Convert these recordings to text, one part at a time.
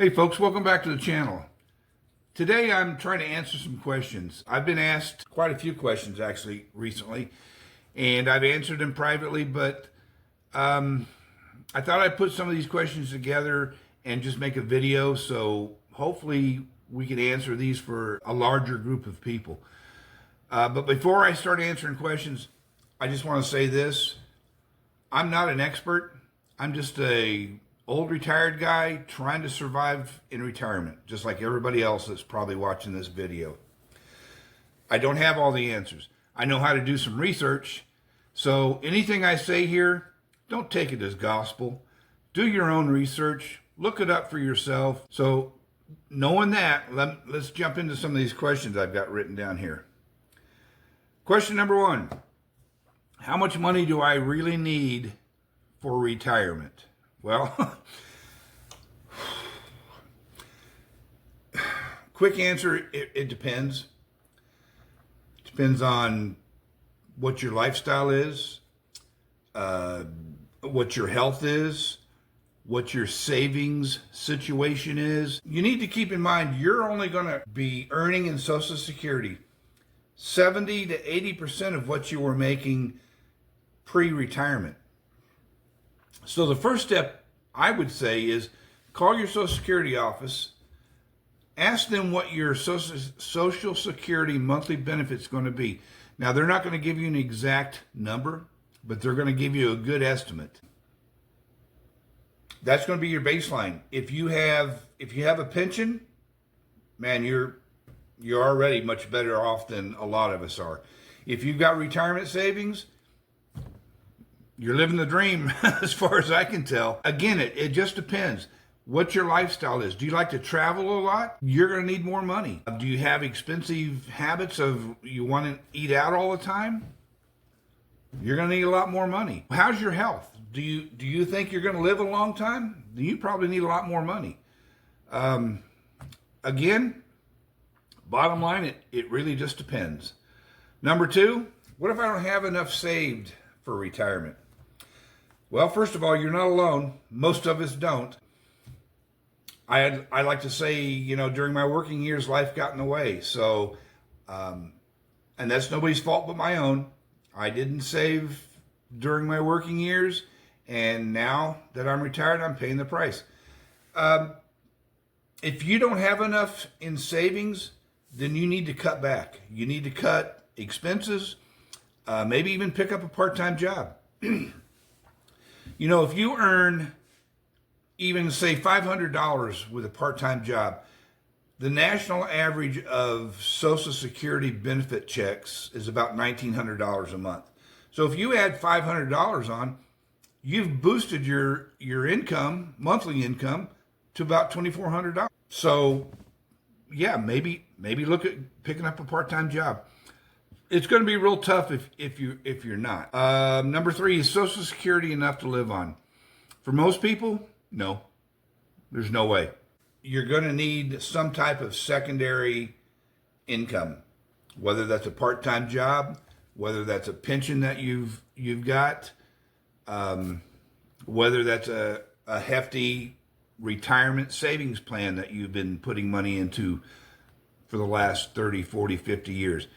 Hey folks, welcome back to the channel. Today I'm trying to answer some questions. I've been asked quite a few questions actually recently, and I've answered them privately, but I thought I'd put some of these questions together and just make a video, so hopefully we can answer these for a larger group of people. But before I start answering questions, I just want to say this. I'm not an expert. I'm just a old retired guy trying to survive in retirement, just like everybody else that's probably watching this video. I don't have all the answers. I know how to do some research. So anything I say here, don't take it as gospel. Do your own research. Look it up for yourself. So knowing that, let's jump into some of these questions I've got written down here. Question number one. How much money do I really need for retirement? Well, quick answer, it depends. It depends on what your lifestyle is, what your health is, what your savings situation is. You need to keep in mind you're only going to be earning in Social Security 70 to 80% of what you were making pre-retirement. So the first step I would say is call your Social Security office, ask them what your Social Security monthly benefit's going to be. Now, they're not going to give you an exact number, but they're going to give you a good estimate. That's going to be your baseline. If you have a pension, man, you're already much better off than a lot of us are. If you've got retirement savings, you're living the dream as far as I can tell. Again, it just depends what your lifestyle is. Do you like to travel a lot? You're going to need more money. Do you have expensive habits of you want to eat out all the time? You're going to need a lot more money. How's your health? Do you think you're going to live a long time? Then you probably need a lot more money. Again, bottom line, it really just depends. Number two, what if I don't have enough saved for retirement? Well, first of all, you're not alone. Most of us don't. I like to say, during my working years, life got in the way. So, and that's nobody's fault but my own. I didn't save during my working years, and now that I'm retired, I'm paying the price. If you don't have enough in savings, then you need to cut back. You need to cut expenses, maybe even pick up a part-time job. If you earn even, say, $500 with a part-time job, the national average of Social Security benefit checks is about $1,900 a month. So if you add $500 on, you've boosted your income, monthly income, to about $2,400. So, yeah, maybe look at picking up a part-time job. It's going to be real tough if you're not. Number three, is Social Security enough to live on? For most people, no. There's no way. You're going to need some type of secondary income, whether that's a part-time job, whether that's a pension that you've got, whether that's a hefty retirement savings plan that you've been putting money into for the last 30, 40, 50 years.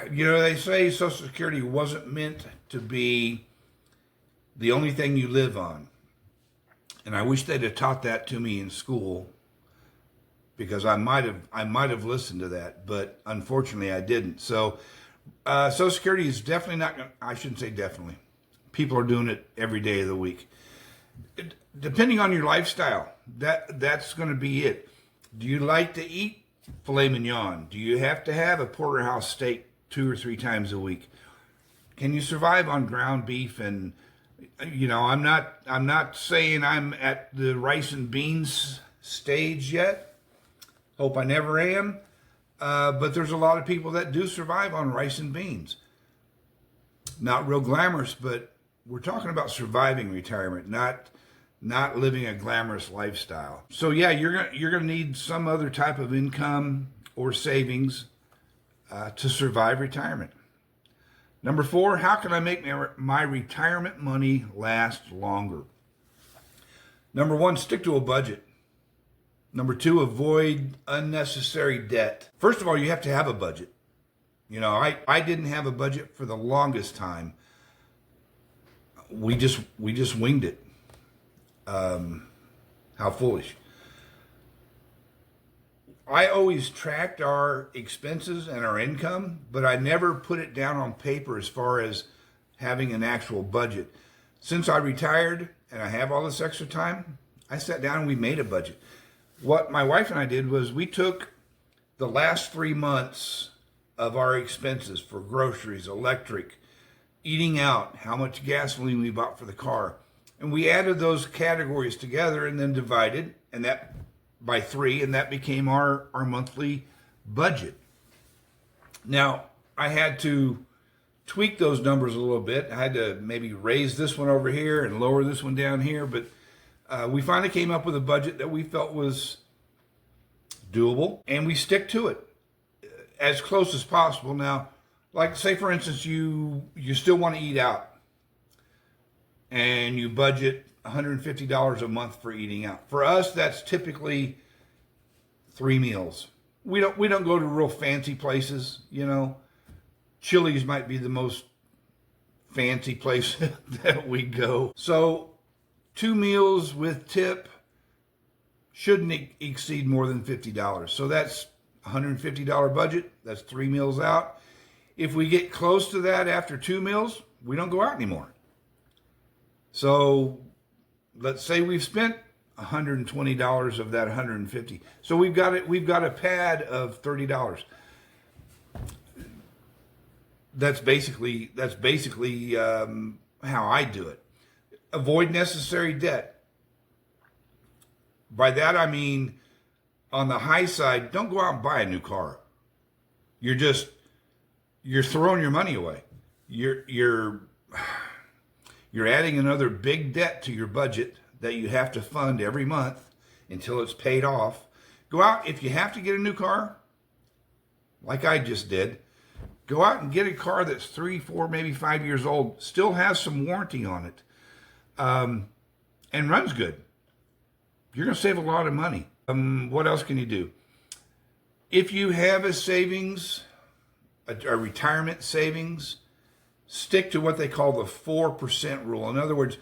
They say Social Security wasn't meant to be the only thing you live on. And I wish they'd have taught that to me in school, because I might have listened to that, but unfortunately I didn't. So Social Security is definitely not going to, I shouldn't say definitely. People are doing it every day of the week. Depending on your lifestyle, that's going to be it. Do you like to eat filet mignon? Do you have to have a porterhouse steak 2 or 3 times a week? Can you survive on ground beef? And I'm not saying I'm at the rice and beans stage yet. Hope I never am. But there's a lot of people that do survive on rice and beans. Not real glamorous, but we're talking about surviving retirement, not living a glamorous lifestyle. So yeah, you're gonna need some other type of income or savings to survive retirement. Number four, how can I make my retirement money last longer? Number one, stick to a budget. Number two, avoid unnecessary debt. First of all, you have to have a budget. You know, I didn't have a budget for the longest time. We just winged it. How foolish. I always tracked our expenses and our income, but I never put it down on paper as far as having an actual budget. Since I retired and I have all this extra time, I sat down and we made a budget. What my wife and I did was we took the last 3 months of our expenses for groceries, electric, eating out, how much gasoline we bought for the car, and we added those categories together and then divided and that by 3, and that became our monthly budget. Now, I had to tweak those numbers a little bit. I had to maybe raise this one over here and lower this one down here, but we finally came up with a budget that we felt was doable, and we stick to it as close as possible. Now, like say for instance, you still want to eat out, and you budget $150 a month for eating out. For us, that's typically 3 meals. We don't go to real fancy places, you know. Chili's might be the most fancy place that we go. So 2 meals with tip shouldn't exceed more than $50. So that's $150 budget. That's 3 meals out. If we get close to that after 2 meals, we don't go out anymore. So let's say we've spent $120 of that $150. So we've got a pad of $30. That's basically how I do it. Avoid necessary debt. By that I mean, on the high side, don't go out and buy a new car. You're throwing your money away. You're adding another big debt to your budget that you have to fund every month until it's paid off. Go out, if you have to get a new car, like I just did, go out and get a car that's 3, 4, maybe 5 years old, still has some warranty on it, and runs good. You're going to save a lot of money. What else can you do? If you have a savings, a retirement savings, stick to what they call the 4% rule. In other words,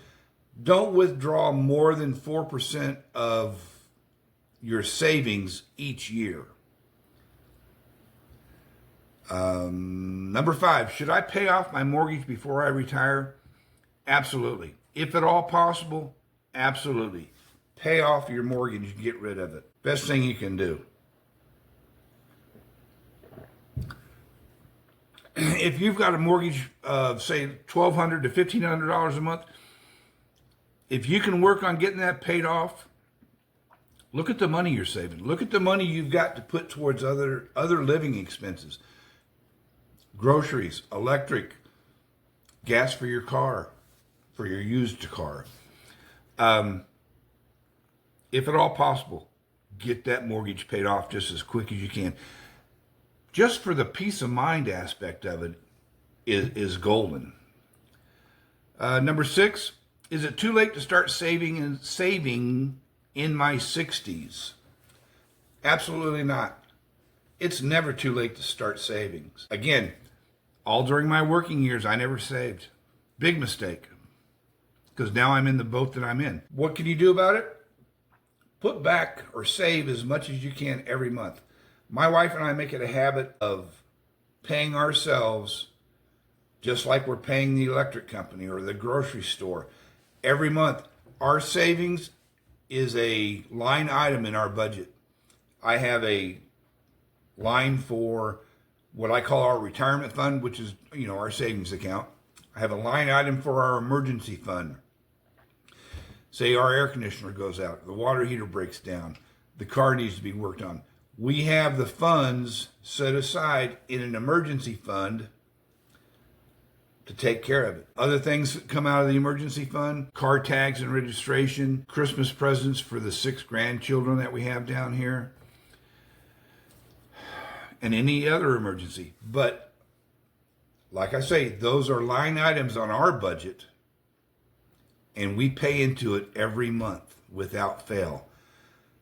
don't withdraw more than 4% of your savings each year. Number 5, should I pay off my mortgage before I retire? Absolutely. If at all possible, absolutely. Pay off your mortgage and get rid of it. Best thing you can do. If you've got a mortgage of, say, $1,200 to $1,500 a month, if you can work on getting that paid off, look at the money you're saving. Look at the money you've got to put towards other living expenses. Groceries, electric, gas for your car, for your used car. If at all possible, get that mortgage paid off just as quick as you can. Just for the peace of mind aspect of it is golden. Number 6, is it too late to start saving in my 60s? Absolutely not. It's never too late to start savings. Again, all during my working years, I never saved. Big mistake. Because now I'm in the boat that I'm in. What can you do about it? Put back or save as much as you can every month. My wife and I make it a habit of paying ourselves just like we're paying the electric company or the grocery store. Every month, our savings is a line item in our budget. I have a line for what I call our retirement fund, which is, our savings account. I have a line item for our emergency fund. Say our air conditioner goes out, the water heater breaks down, the car needs to be worked on. We have the funds set aside in an emergency fund to take care of it. Other things that come out of the emergency fund, car tags and registration, Christmas presents for the 6 grandchildren that we have down here, and any other emergency. But like I say, those are line items on our budget, and we pay into it every month. without fail.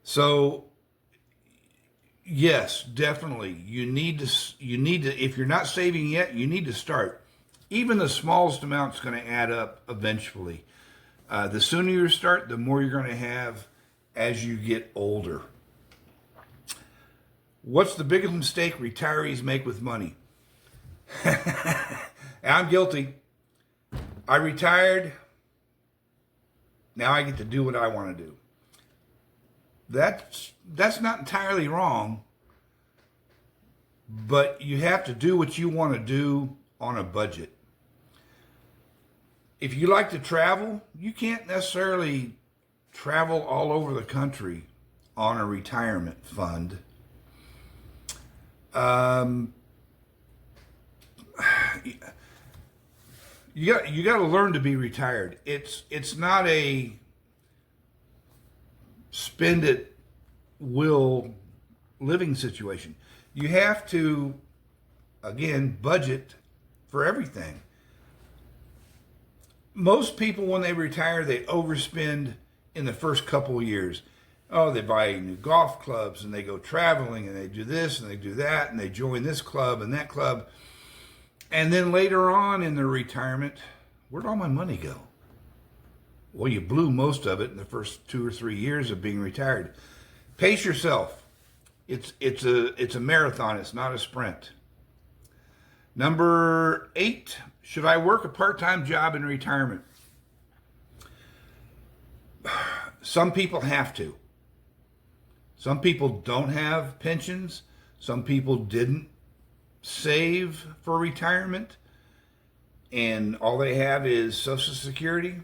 So yes, definitely. You need to, if you're not saving yet, you need to start. Even the smallest amount is going to add up eventually. The sooner you start, the more you're going to have as you get older. What's the biggest mistake retirees make with money? I'm guilty. I retired. Now I get to do what I want to do. That's not entirely wrong, but you have to do what you want to do on a budget. If you like to travel, you can't necessarily travel all over the country on a retirement fund. You got to learn to be retired. It's not a spend at will living situation. You have to, again, budget for everything. Most people, when they retire, they overspend in the first couple of years. Oh, they buy new golf clubs and they go traveling and they do this and they do that and they join this club and that club. And then later on in their retirement, where'd all my money go? Well, you blew most of it in the first 2 or 3 years of being retired. Pace yourself. It's a marathon. It's not a sprint. Number 8, should I work a part-time job in retirement? Some people have to. Some people don't have pensions. Some people didn't save for retirement, and all they have is Social Security.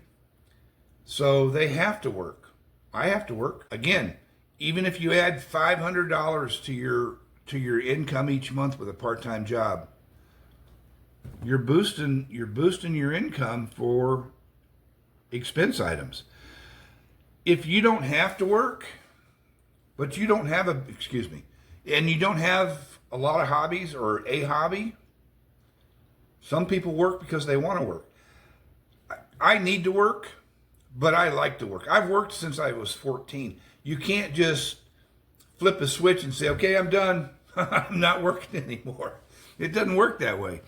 So they have to work. I have to work. Again, even if you add $500 to your income each month with a part-time job, you're boosting your income for expense items. If you don't have to work, but you don't have and you don't have a lot of hobbies or a hobby, some people work because they want to work. I need to work, but I like to work. I've worked since I was 14. You can't just flip a switch and say, okay, I'm done. I'm not working anymore. It doesn't work that way.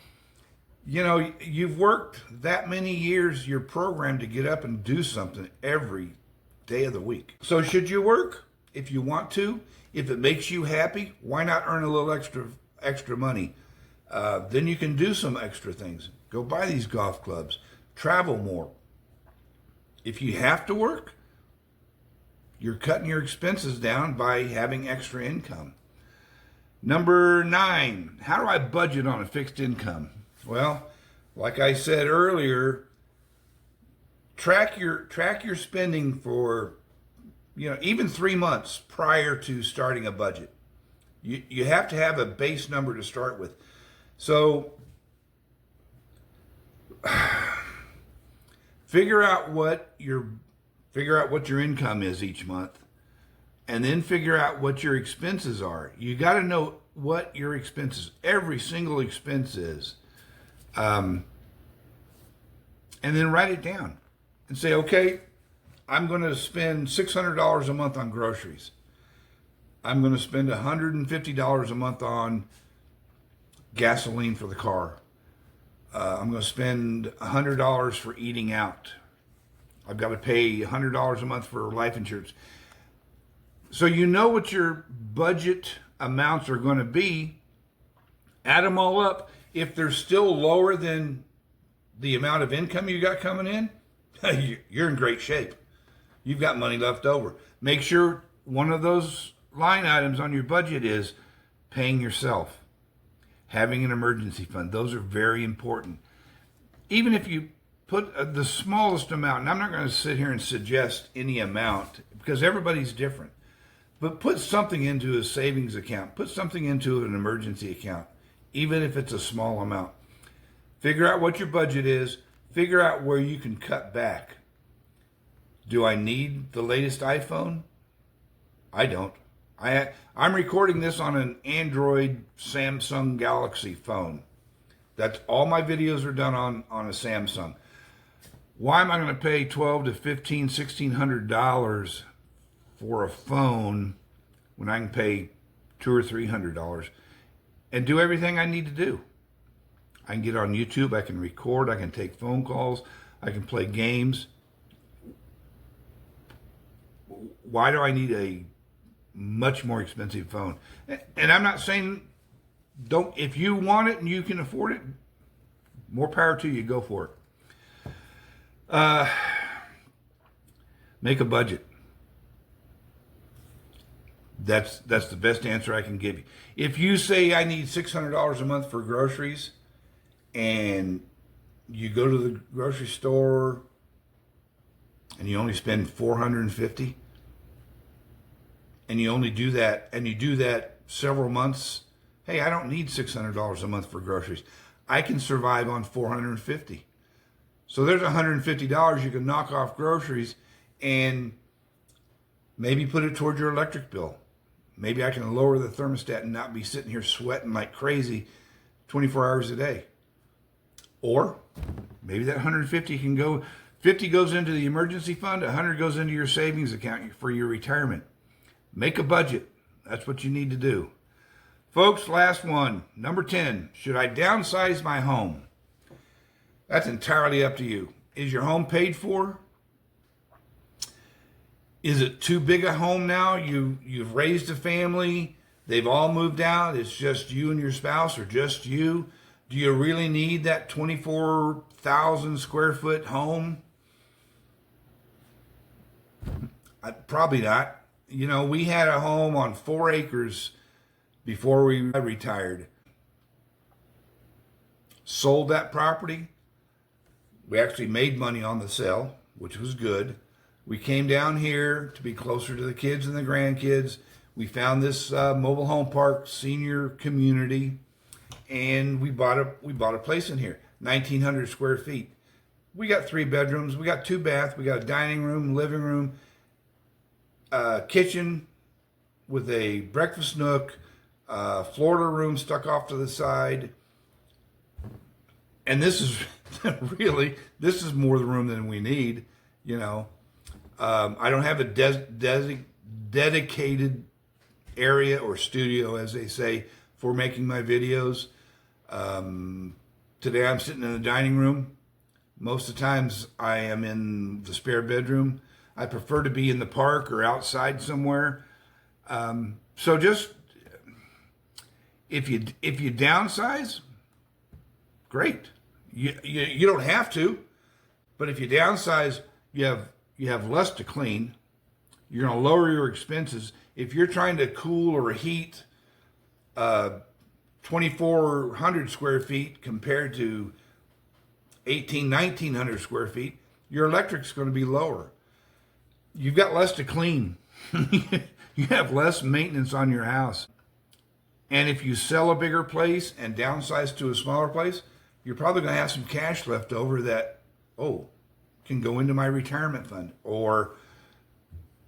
You know, you've worked that many years, you're programmed to get up and do something every day of the week. So should you work? If you want to, if it makes you happy, why not earn a little extra money? Then you can do some extra things. Go buy these golf clubs. Travel more. If you have to work, you're cutting your expenses down by having extra income. Number 9, how do I budget on a fixed income? Well, like I said earlier, track your spending for, even 3 months prior to starting a budget. You have to have a base number to start with. So figure out what your income is each month, and then figure out what your expenses are. You got to know what your expenses, every single expense is, and then write it down and say, okay, I'm going to spend $600 a month on groceries. I'm going to spend $150 a month on gasoline for the car. I'm going to spend $100 for eating out. I've got to pay $100 a month for life insurance. So you know what your budget amounts are going to be. Add them all up. If they're still lower than the amount of income you got coming in, you're in great shape. You've got money left over. Make sure one of those line items on your budget is paying yourself, having an emergency fund. Those are very important. Even if you put the smallest amount, and I'm not going to sit here and suggest any amount because everybody's different, but put something into a savings account, put something into an emergency account, even if it's a small amount. Figure out what your budget is, figure out where you can cut back. Do I need the latest iPhone? I don't. I'm recording this on an Android Samsung Galaxy phone. That's all my videos are done on a Samsung. Why am I going to pay $1,200 to $1,500, $1,600 for a phone when I can pay $200 or $300 and do everything I need to do? I can get on YouTube, I can record, I can take phone calls, I can play games. Why do I need a much more expensive phone? And I'm not saying don't, if you want it and you can afford it, more power to you, go for it. Make a budget. That's the best answer I can give you. If you say I need $600 a month for groceries, and you go to the grocery store and you only spend $450, and you only do that, and you do that several months, hey, I don't need $600 a month for groceries. I can survive on $450. So there's $150 you can knock off groceries and maybe put it towards your electric bill. Maybe I can lower the thermostat and not be sitting here sweating like crazy 24 hours a day. Or maybe that 150 can go, 50 goes into the emergency fund, 100 goes into your savings account for your retirement. Make a budget. That's what you need to do. Folks, last one, number 10. Should I downsize my home? That's entirely up to you. Is your home paid for? Is it too big a home now? You've raised a family. They've all moved out. It's just you and your spouse, or just you. Do you really need that 24,000 square foot home? Probably not. You know, we had a home on 4 acres before we retired. Sold that property. We actually made money on the sale, which was good. We came down here to be closer to the kids and the grandkids. We found this mobile home park senior community, and we bought a place in here, 1,900 square feet. We got 3 bedrooms. We got 2 baths. We got a dining room, living room, kitchen with a breakfast nook, Florida room stuck off to the side. And this is really, this is more the room than we need, you know. I don't have a dedicated area or studio, as they say, for making my videos. Today I'm sitting in the dining room. Most of the times I am in the spare bedroom. I prefer to be in the park or outside somewhere. So just, if you downsize, great. You don't have to, but if you downsize, you have less to clean. You're going to lower your expenses. If you're trying to cool or heat 2,400 square feet compared to 1,900 square feet, your electric's going to be lower. You've got less to clean. You have less maintenance on your house. And if you sell a bigger place and downsize to a smaller place, you're probably going to have some cash left over that, can go into my retirement fund or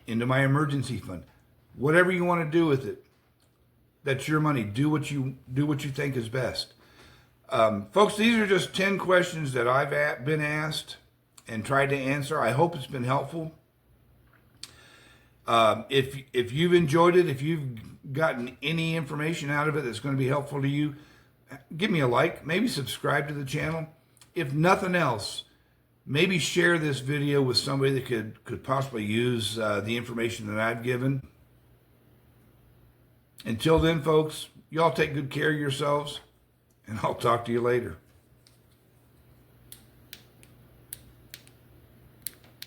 into my emergency fund. Whatever you want to do with it, that's your money. Do what you think is best. Folks, these are just 10 questions that I've been asked and tried to answer. I hope it's been helpful. If you've enjoyed it, if you've gotten any information out of it that's going to be helpful to you, give me a like, maybe subscribe to the channel. If nothing else, maybe share this video with somebody that could possibly use the information that I've given. Until then, folks, y'all take good care of yourselves, and I'll talk to you later.